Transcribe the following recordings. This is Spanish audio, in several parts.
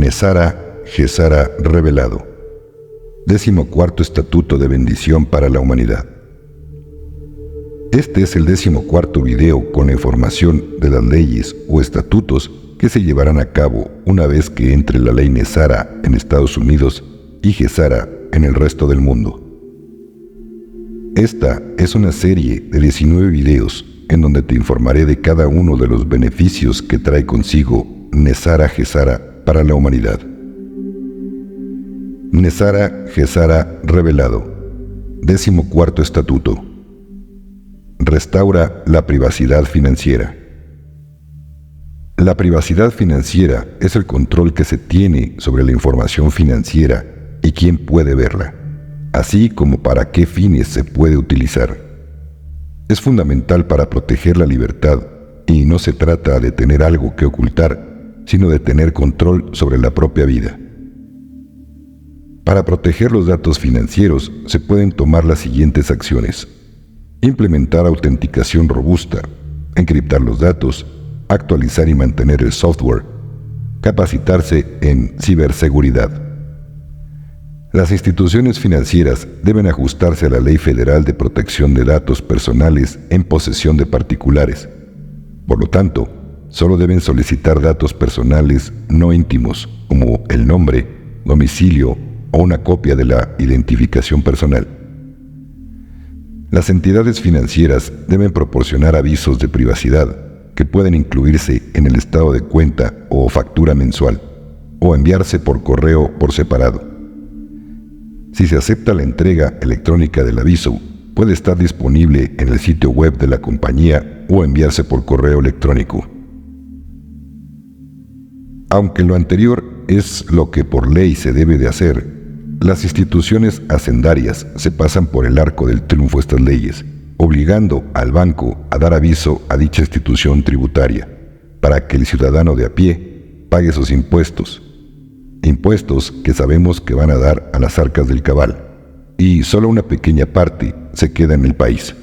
Nesara Gesara revelado. 14º Estatuto de Bendición para la Humanidad. Este es el 14º video con la información de las leyes o estatutos que se llevarán a cabo una vez que entre la ley Nesara en Estados Unidos y Gesara en el resto del mundo. Esta es una serie de 19 videos en donde te informaré de cada uno de los beneficios que trae consigo Nesara Gesara para la humanidad. Nesara Gesara revelado. 14º Estatuto. Restaura la privacidad financiera. La privacidad financiera es el control que se tiene sobre la información financiera y quién puede verla, así como para qué fines se puede utilizar. Es fundamental para proteger la libertad y no se trata de tener algo que ocultar, sino de tener control sobre la propia vida. Para proteger los datos financieros se pueden tomar las siguientes acciones: implementar autenticación robusta, encriptar los datos, actualizar y mantener el software, capacitarse en ciberseguridad. Las instituciones financieras deben ajustarse a la Ley Federal de Protección de Datos Personales en posesión de particulares. Por lo tanto, solo deben solicitar datos personales no íntimos, como el nombre, domicilio o una copia de la identificación personal. Las entidades financieras deben proporcionar avisos de privacidad que pueden incluirse en el estado de cuenta o factura mensual, o enviarse por correo por separado. Si se acepta la entrega electrónica del aviso, puede estar disponible en el sitio web de la compañía o enviarse por correo electrónico. Aunque lo anterior es lo que por ley se debe de hacer, las instituciones hacendarias se pasan por el arco del triunfo estas leyes, obligando al banco a dar aviso a dicha institución tributaria, para que el ciudadano de a pie pague sus impuestos que sabemos que van a dar a las arcas del cabal, y solo una pequeña parte se queda en el país.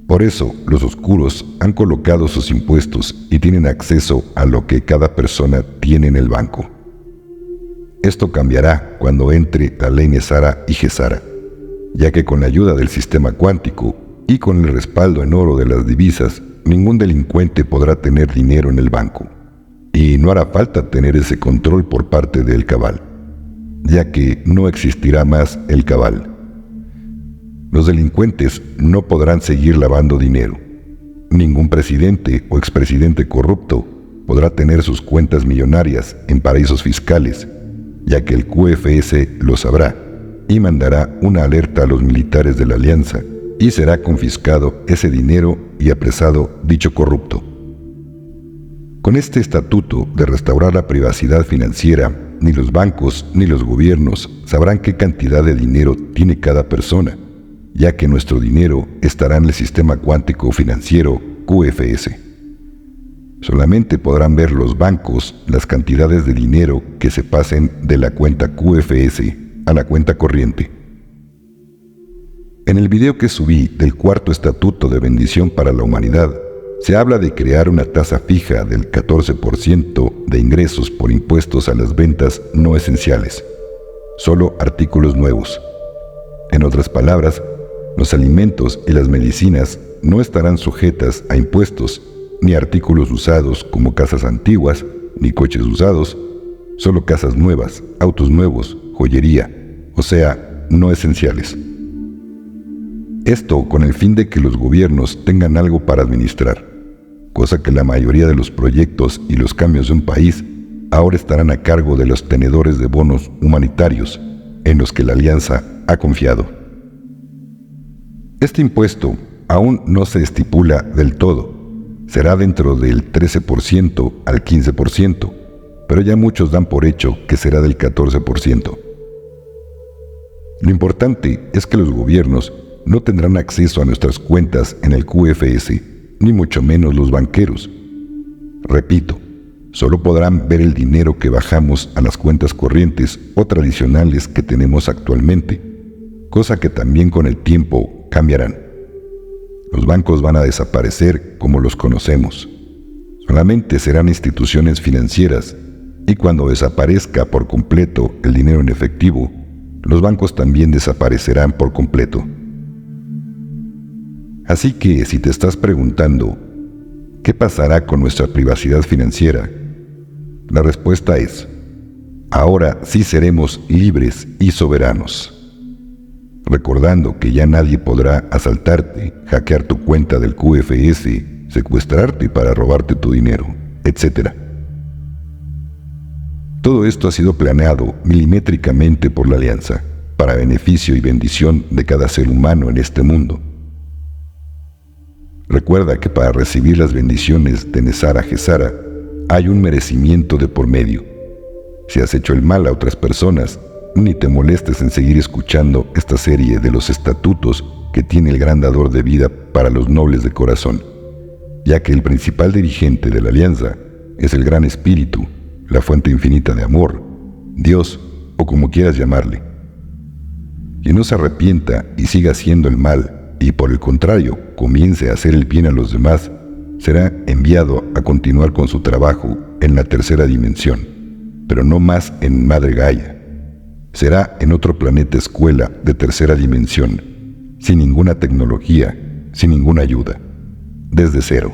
Por eso, los oscuros han colocado sus impuestos y tienen acceso a lo que cada persona tiene en el banco. Esto cambiará cuando entre la ley Nesara y Gesara, ya que con la ayuda del sistema cuántico y con el respaldo en oro de las divisas, ningún delincuente podrá tener dinero en el banco. Y no hará falta tener ese control por parte del cabal, ya que no existirá más el cabal. Los delincuentes no podrán seguir lavando dinero. Ningún presidente o expresidente corrupto podrá tener sus cuentas millonarias en paraísos fiscales, ya que el QFS lo sabrá y mandará una alerta a los militares de la alianza y será confiscado ese dinero y apresado dicho corrupto. Con este estatuto de restaurar la privacidad financiera, ni los bancos ni los gobiernos sabrán qué cantidad de dinero tiene cada persona, ya que nuestro dinero estará en el sistema cuántico financiero QFS. Solamente podrán ver los bancos las cantidades de dinero que se pasen de la cuenta QFS a la cuenta corriente. En el video que subí del 4º Estatuto de Bendición para la Humanidad, se habla de crear una tasa fija del 14% de ingresos por impuestos a las ventas no esenciales, solo artículos nuevos. En otras palabras, los alimentos y las medicinas no estarán sujetas a impuestos, ni artículos usados como casas antiguas, ni coches usados, solo casas nuevas, autos nuevos, joyería, o sea, no esenciales. Esto con el fin de que los gobiernos tengan algo para administrar, cosa que la mayoría de los proyectos y los cambios de un país ahora estarán a cargo de los tenedores de bonos humanitarios en los que la Alianza ha confiado. Este impuesto aún no se estipula del todo, será dentro del 13% al 15%, pero ya muchos dan por hecho que será del 14%. Lo importante es que los gobiernos no tendrán acceso a nuestras cuentas en el QFS, ni mucho menos los banqueros. Repito, solo podrán ver el dinero que bajamos a las cuentas corrientes o tradicionales que tenemos actualmente, cosa que también con el tiempo cambiarán. Los bancos van a desaparecer como los conocemos. Solamente serán instituciones financieras Y cuando desaparezca por completo el dinero en efectivo, los bancos también desaparecerán por completo. Así que si te estás preguntando, ¿qué pasará con nuestra privacidad financiera? La respuesta es, ahora sí seremos libres y soberanos. Recordando que ya nadie podrá asaltarte, hackear tu cuenta del QFS, secuestrarte para robarte tu dinero, etc. Todo esto ha sido planeado milimétricamente por la Alianza, para beneficio y bendición de cada ser humano en este mundo. Recuerda que para recibir las bendiciones de Nesara Gesara hay un merecimiento de por medio. Si has hecho el mal a otras personas, ni te molestes en seguir escuchando esta serie de los estatutos que tiene el gran dador de vida para los nobles de corazón, ya que el principal dirigente de la Alianza es el Gran Espíritu, la fuente infinita de amor, Dios o como quieras llamarle. Quien no se arrepienta y siga haciendo el mal y por el contrario comience a hacer el bien a los demás, será enviado a continuar con su trabajo en la tercera dimensión, pero no más en Madre Gaia. Será en otro planeta escuela de tercera dimensión, sin ninguna tecnología, sin ninguna ayuda, desde cero.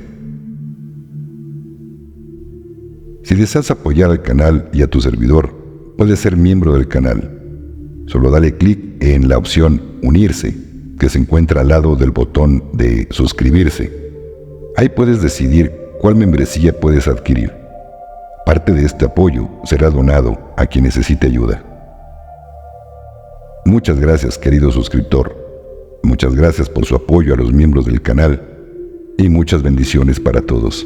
Si deseas apoyar al canal y a tu servidor, puedes ser miembro del canal. Solo dale clic en la opción Unirse, que se encuentra al lado del botón de Suscribirse. Ahí puedes decidir cuál membresía puedes adquirir. Parte de este apoyo será donado a quien necesite ayuda. Muchas gracias, querido suscriptor. Muchas gracias por su apoyo a los miembros del canal y muchas bendiciones para todos.